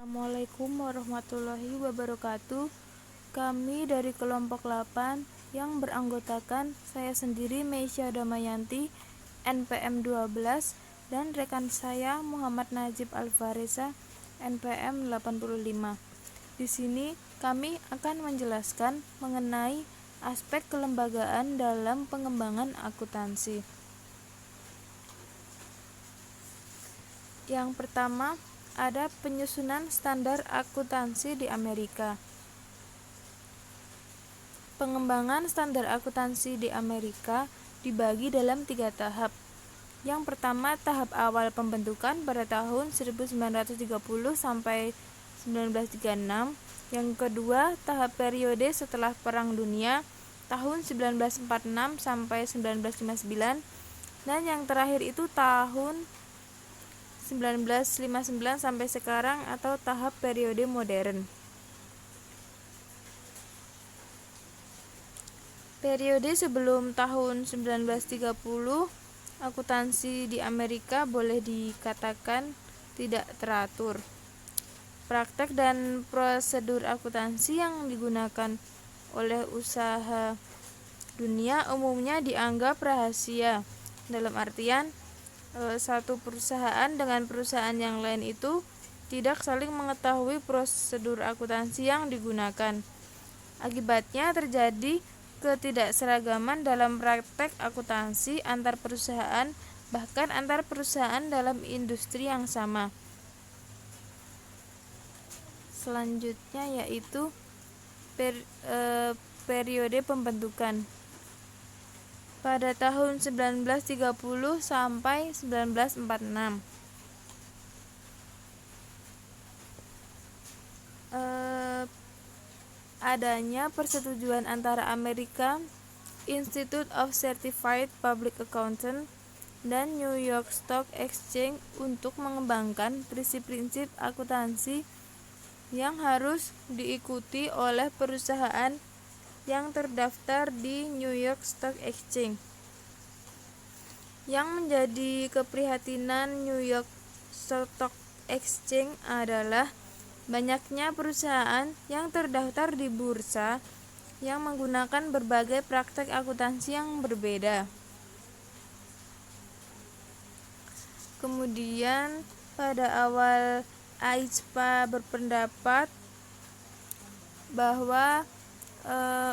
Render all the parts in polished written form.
Assalamualaikum warahmatullahi wabarakatuh. Kami dari kelompok 8 yang beranggotakan saya sendiri Meisya Damayanti, NPM 12, dan rekan saya Muhammad Najib Alfaresa, NPM 85. Di sini kami akan menjelaskan mengenai aspek kelembagaan dalam pengembangan akuntansi. Yang pertama, ada penyusunan standar akuntansi di Amerika. Pengembangan standar akuntansi di Amerika dibagi dalam 3 tahap. Yang pertama, tahap awal pembentukan pada tahun 1930 sampai 1936. Yang kedua, tahap periode setelah Perang Dunia tahun 1946 sampai 1959. Dan yang terakhir itu tahun 1959 sampai sekarang atau tahap periode modern. Periode sebelum tahun 1930, akuntansi di Amerika boleh dikatakan tidak teratur. Praktek dan prosedur akuntansi yang digunakan oleh usaha dunia umumnya dianggap rahasia, dalam artian satu perusahaan dengan perusahaan yang lain itu tidak saling mengetahui prosedur akuntansi yang digunakan. Akibatnya terjadi ketidakseragaman dalam praktek akuntansi antar perusahaan, bahkan antar perusahaan dalam industri yang sama. Selanjutnya yaitu periode pembentukan. Pada tahun 1930 sampai 1946. Adanya persetujuan antara American Institute of Certified Public Accountants dan New York Stock Exchange untuk mengembangkan prinsip-prinsip akuntansi yang harus diikuti oleh perusahaan yang terdaftar di New York Stock Exchange. Yang menjadi keprihatinan New York Stock Exchange adalah banyaknya perusahaan yang terdaftar di bursa yang menggunakan berbagai praktek akuntansi yang berbeda. Kemudian pada awal AICPA berpendapat bahwa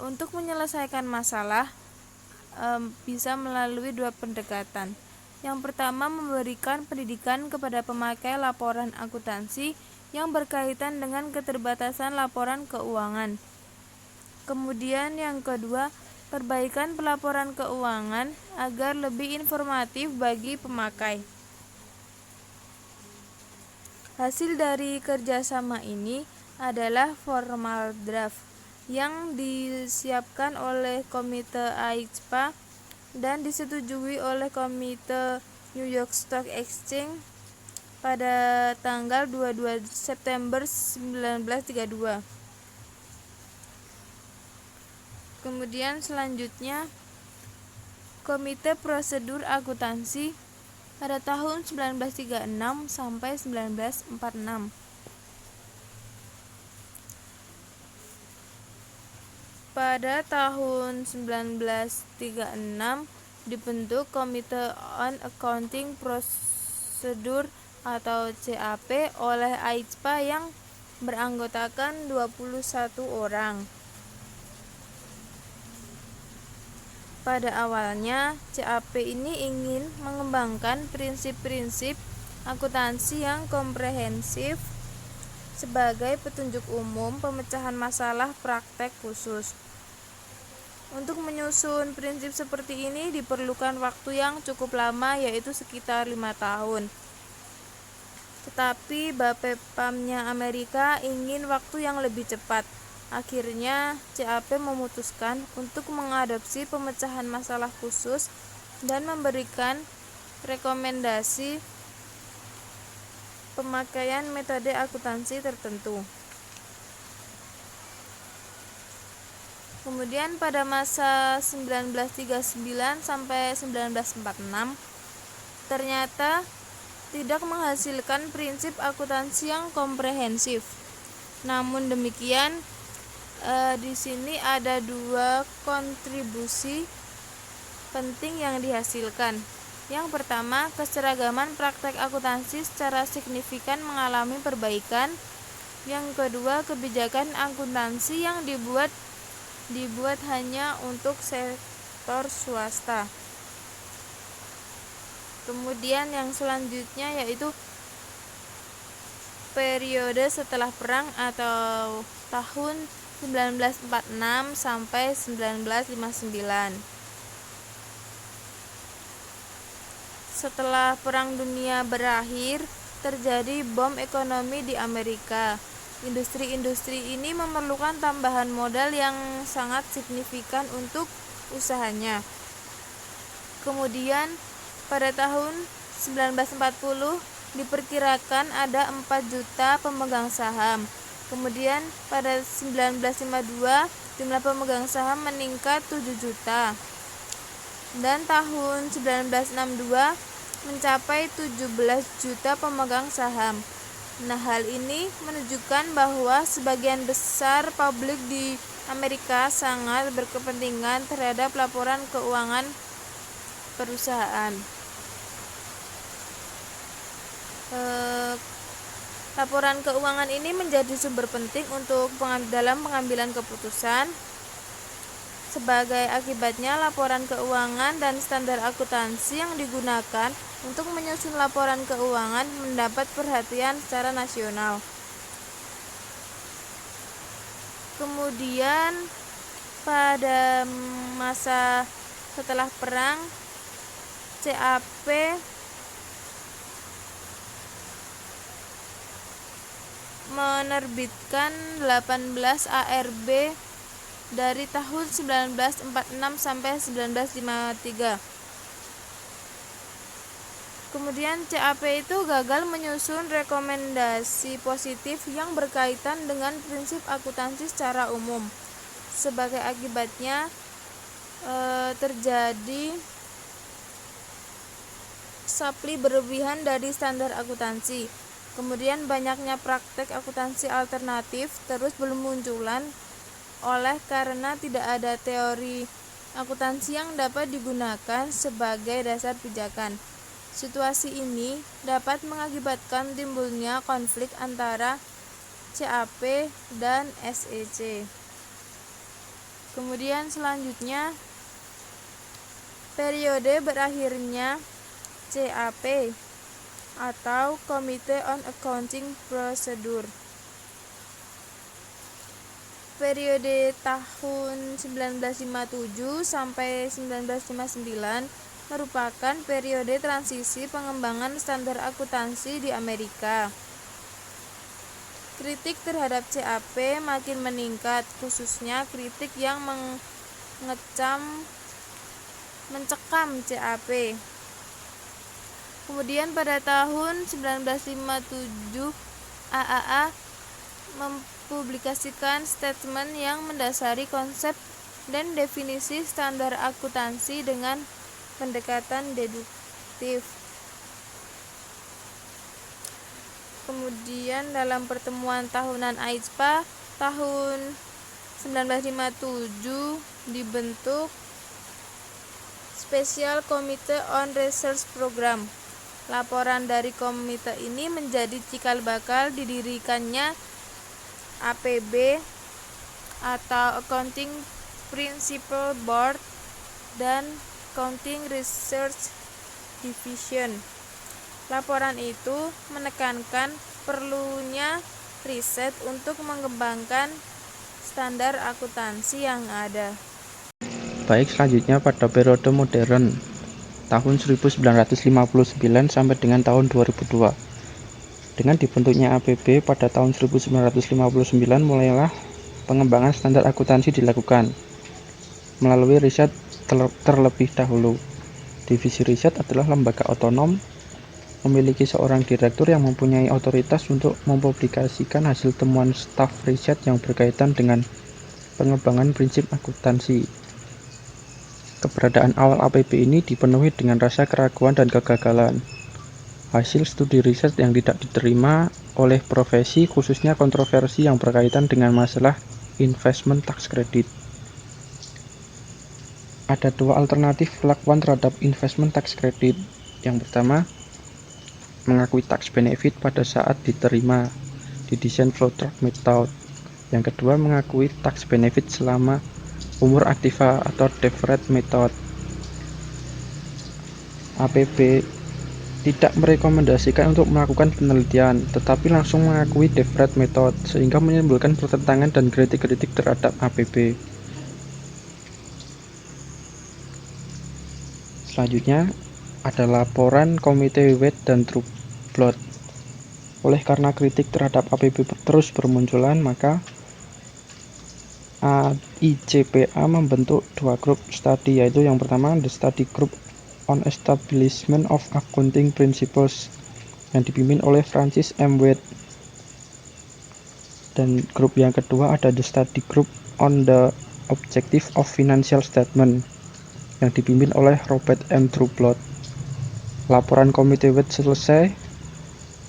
untuk menyelesaikan masalah bisa melalui 2 pendekatan. Yang pertama, memberikan pendidikan kepada pemakai laporan akuntansi yang berkaitan dengan keterbatasan laporan keuangan. Kemudian yang kedua, perbaikan pelaporan keuangan agar lebih informatif bagi pemakai. Hasil dari kerjasama ini adalah formal draft yang disiapkan oleh Komite AICPA dan disetujui oleh Komite New York Stock Exchange pada tanggal 22 September 1932. Kemudian selanjutnya Komite Prosedur Akuntansi pada tahun 1936 sampai 1946. Pada tahun 1936 dibentuk Komite on Accounting Procedure atau CAP oleh AICPA yang beranggotakan 21 orang. Pada awalnya, CAP ini ingin mengembangkan prinsip-prinsip akuntansi yang komprehensif sebagai petunjuk umum pemecahan masalah praktek khusus. Untuk menyusun prinsip seperti ini diperlukan waktu yang cukup lama, yaitu sekitar 5 tahun. Tetapi Bapepam-nya Amerika ingin waktu yang lebih cepat. Akhirnya CAP memutuskan untuk mengadopsi pemecahan masalah khusus dan memberikan rekomendasi pemakaian metode akuntansi tertentu. Kemudian pada masa 1939 sampai 1946 ternyata tidak menghasilkan prinsip akuntansi yang komprehensif. Namun demikian, di sini ada dua kontribusi penting yang dihasilkan. Yang pertama, keseragaman praktek akuntansi secara signifikan mengalami perbaikan. Yang kedua, kebijakan akuntansi yang dibuat hanya untuk sektor swasta. Kemudian yang selanjutnya yaitu periode setelah perang atau tahun 1946 sampai 1959. Setelah Perang Dunia berakhir, terjadi bom ekonomi di Amerika. Industri-industri ini memerlukan tambahan modal yang sangat signifikan untuk usahanya. Kemudian, pada tahun 1940, diperkirakan ada 4 juta pemegang saham. Kemudian, pada 1952, jumlah pemegang saham meningkat 7 juta. Dan tahun 1962 mencapai 17 juta pemegang saham. Nah, hal ini menunjukkan bahwa sebagian besar publik di Amerika sangat berkepentingan terhadap laporan keuangan perusahaan. Laporan keuangan ini menjadi sumber penting untuk dalam pengambilan keputusan. Sebagai akibatnya, laporan keuangan dan standar akuntansi yang digunakan untuk menyusun laporan keuangan mendapat perhatian secara nasional. Kemudian, pada masa setelah perang, CAP menerbitkan 18 ARB dari tahun 1946 sampai 1953. Kemudian CAP itu gagal menyusun rekomendasi positif yang berkaitan dengan prinsip akuntansi secara umum. Sebagai akibatnya terjadi sapli berlebihan dari standar akuntansi. Kemudian banyaknya praktek akuntansi alternatif terus bermunculan karena tidak ada teori akuntansi yang dapat digunakan sebagai dasar pijakan. Situasi ini dapat mengakibatkan timbulnya konflik antara CAP dan SEC. Kemudian selanjutnya, periode berakhirnya CAP atau Committee on Accounting Procedure. Periode tahun 1957 sampai 1959 merupakan periode transisi pengembangan standar akuntansi di Amerika. Kritik terhadap CAP makin meningkat, khususnya kritik yang mencekam CAP. Kemudian pada tahun 1957 AAA mempublikasikan statement yang mendasari konsep dan definisi standar akuntansi dengan pendekatan deduktif. Kemudian dalam pertemuan tahunan AISPA tahun 1957 dibentuk Special Committee on Research Program. Laporan dari komite ini menjadi cikal bakal didirikannya APB atau Accounting Principle Board dan Accounting Research Division. Laporan itu menekankan perlunya riset untuk mengembangkan standar akuntansi yang ada. Baik, selanjutnya pada periode modern tahun 1959 sampai dengan tahun 2002. Dengan dibentuknya APB pada tahun 1959, mulailah pengembangan standar akuntansi dilakukan melalui riset terlebih dahulu. Divisi riset adalah lembaga otonom, memiliki seorang direktur yang mempunyai otoritas untuk mempublikasikan hasil temuan staf riset yang berkaitan dengan pengembangan prinsip akuntansi. Keberadaan awal APB ini dipenuhi dengan rasa keraguan dan kegagalan. hasil studi riset yang tidak diterima oleh profesi, khususnya kontroversi yang berkaitan dengan masalah investment tax credit. Ada dua alternatif perlakuan terhadap investment tax credit. Yang pertama, mengakui tax benefit pada saat diterima di design flow chart method. Yang kedua, mengakui tax benefit selama umur aktiva atau deferred method. APB tidak merekomendasikan untuk melakukan penelitian, tetapi langsung mengakui deferred method, sehingga menimbulkan pertentangan dan kritik-kritik terhadap APB. Selanjutnya, ada laporan Komite Wade dan Trueblood. Oleh karena kritik terhadap APB terus bermunculan, maka ICPA membentuk dua grup studi, yaitu yang pertama, The Study Group on Establishment of Accounting Principles, yang dipimpin oleh Francis M. Wade. Dan grup yang kedua ada The Study Group on the Objective of Financial Statement, yang dipimpin oleh Robert M. Trueblood. Laporan Komite Wade selesai,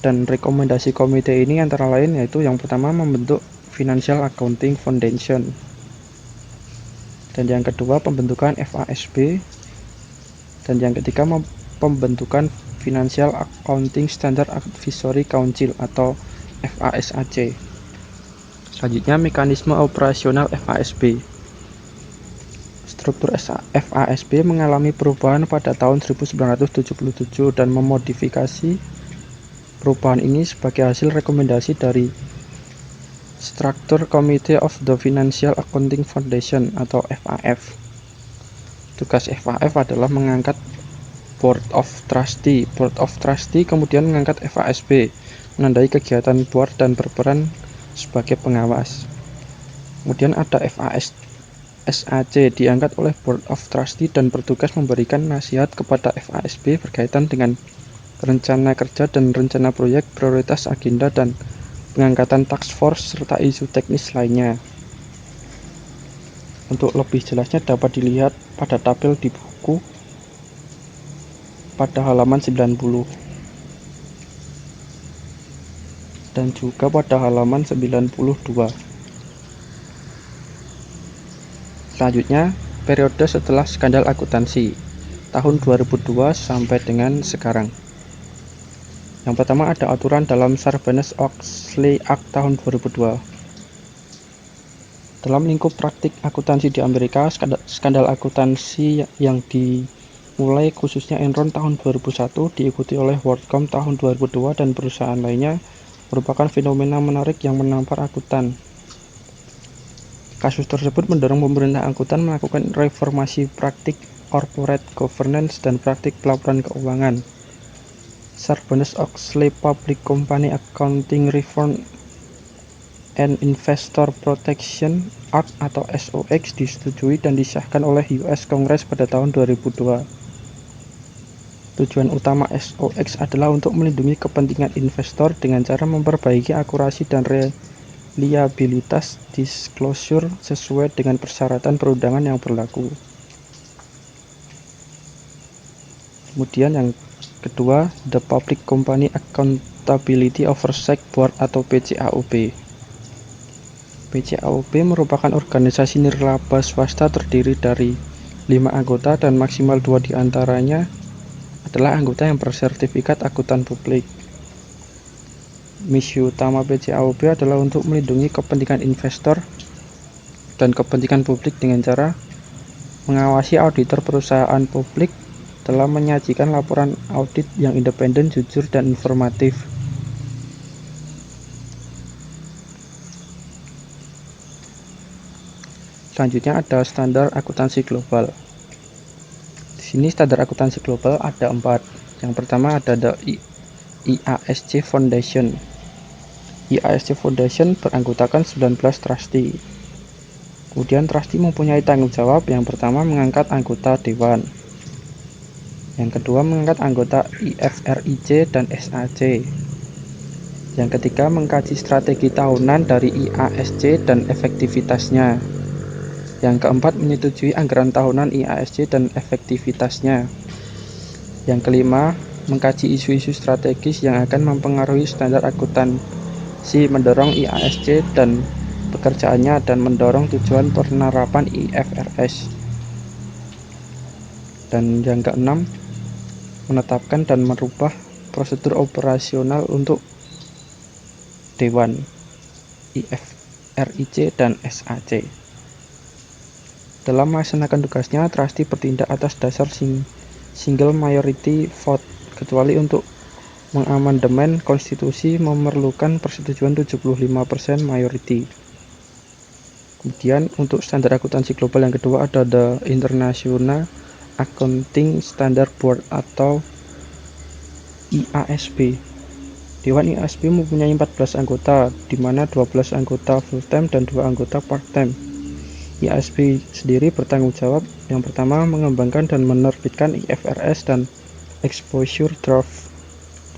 dan rekomendasi komite ini antara lain yaitu yang pertama membentuk Financial Accounting Foundation, dan yang kedua pembentukan FASB, dan yang ketiga pembentukan Financial Accounting Standard Advisory Council atau FASAC. Selanjutnya, mekanisme operasional FASB. Struktur FASB mengalami perubahan pada tahun 1977 dan memodifikasi perubahan ini sebagai hasil rekomendasi dari Structure Committee of the Financial Accounting Foundation atau FAF. Tugas FAF adalah mengangkat Board of Trustee. Board of Trustee kemudian mengangkat FASB, menandai kegiatan board dan berperan sebagai pengawas. Kemudian ada FASAC, diangkat oleh Board of Trustee dan bertugas memberikan nasihat kepada FASB berkaitan dengan rencana kerja dan rencana proyek, prioritas, agenda, dan pengangkatan task force, serta isu teknis lainnya. Untuk lebih jelasnya dapat dilihat pada tabel di buku pada halaman 90 dan juga pada halaman 92. Selanjutnya, periode setelah skandal akuntansi tahun 2002 sampai dengan sekarang. Yang pertama ada aturan dalam Sarbanes-Oxley Act tahun 2002. Dalam lingkup praktik akuntansi di Amerika, skandal akuntansi yang dimulai khususnya Enron tahun 2001 diikuti oleh WorldCom tahun 2002 dan perusahaan lainnya merupakan fenomena menarik yang menampar akuntan. Kasus tersebut mendorong pemerintah akuntan melakukan reformasi praktik corporate governance dan praktik pelaporan keuangan. Sarbanes-Oxley Public Company Accounting Reform and Investor Protection Act atau SOX disetujui dan disahkan oleh US Congress pada tahun 2002. Tujuan utama SOX adalah untuk melindungi kepentingan investor dengan cara memperbaiki akurasi dan reliabilitas disclosure sesuai dengan persyaratan perundangan yang berlaku. Kemudian yang kedua, The Public Company Accountability Oversight Board atau PCAOB. PCAOB merupakan organisasi nirlaba swasta terdiri dari 5 anggota dan maksimal 2 diantaranya adalah anggota yang bersertifikat akuntan publik. Misi utama PCAOB adalah untuk melindungi kepentingan investor dan kepentingan publik dengan cara mengawasi auditor perusahaan publik dalam menyajikan laporan audit yang independen, jujur, dan informatif. Selanjutnya ada standar akuntansi global. Di sini standar akuntansi global ada 4. Yang pertama ada IASC Foundation. IASC Foundation beranggotakan 19 trustee. Kemudian trustee mempunyai tanggung jawab yang pertama mengangkat anggota dewan. Yang kedua mengangkat anggota IFRIC dan SAC. Yang ketiga mengkaji strategi tahunan dari IASC dan efektivitasnya. Yang keempat menyetujui anggaran tahunan IASC dan efektivitasnya. Yang kelima mengkaji isu-isu strategis yang akan mempengaruhi standar akuntansi, mendorong IASC dan pekerjaannya, dan mendorong tujuan penerapan IFRS. Dan yang keenam, menetapkan dan merubah prosedur operasional untuk Dewan, IFRIC, dan SAC. Dalam melaksanakan tugasnya, trustee bertindak atas dasar single majority vote, kecuali untuk mengamandemen konstitusi memerlukan persetujuan 75% majority. Kemudian untuk standar akuntansi global yang kedua ada The International Accounting Standard Board atau IASB. Dewan IASB mempunyai 14 anggota, di mana 12 anggota full-time dan 2 anggota part-time. IASB sendiri bertanggung jawab yang pertama mengembangkan dan menerbitkan IFRS dan exposure draft,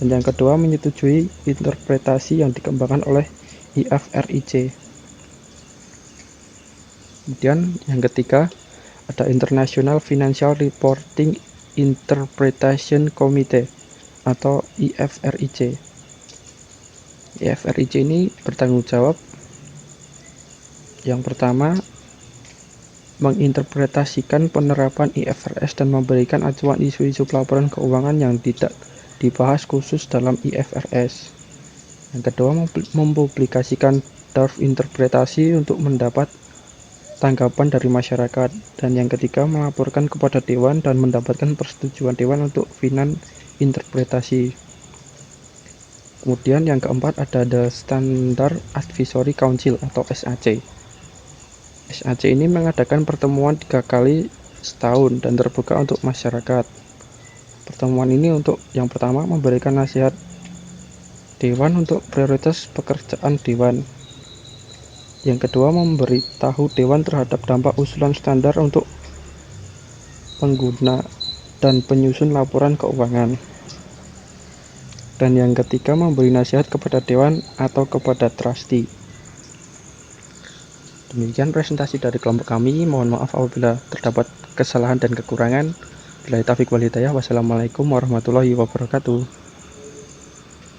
dan yang kedua menyetujui interpretasi yang dikembangkan oleh IFRIC. Kemudian yang ketiga ada International Financial Reporting Interpretation Committee atau IFRIC. IFRIC ini bertanggung jawab yang pertama menginterpretasikan penerapan IFRS dan memberikan acuan isu-isu pelaporan keuangan yang tidak dibahas khusus dalam IFRS. Yang kedua, mempublikasikan draft interpretasi untuk mendapat tanggapan dari masyarakat. Dan yang ketiga, melaporkan kepada Dewan dan mendapatkan persetujuan Dewan untuk final interpretasi. Kemudian yang keempat ada The Standard Advisory Council atau SAC. SAC ini mengadakan pertemuan 3 kali setahun dan terbuka untuk masyarakat. Pertemuan ini untuk yang pertama memberikan nasihat Dewan untuk prioritas pekerjaan Dewan. Yang kedua, memberitahu Dewan terhadap dampak usulan standar untuk pengguna dan penyusun laporan keuangan. Dan yang ketiga, memberi nasihat kepada Dewan atau kepada trustee. Demikian presentasi dari kelompok kami. Mohon maaf apabila terdapat kesalahan dan kekurangan. Billahi taufiq wal hidayah. Wassalamualaikum warahmatullahi wabarakatuh.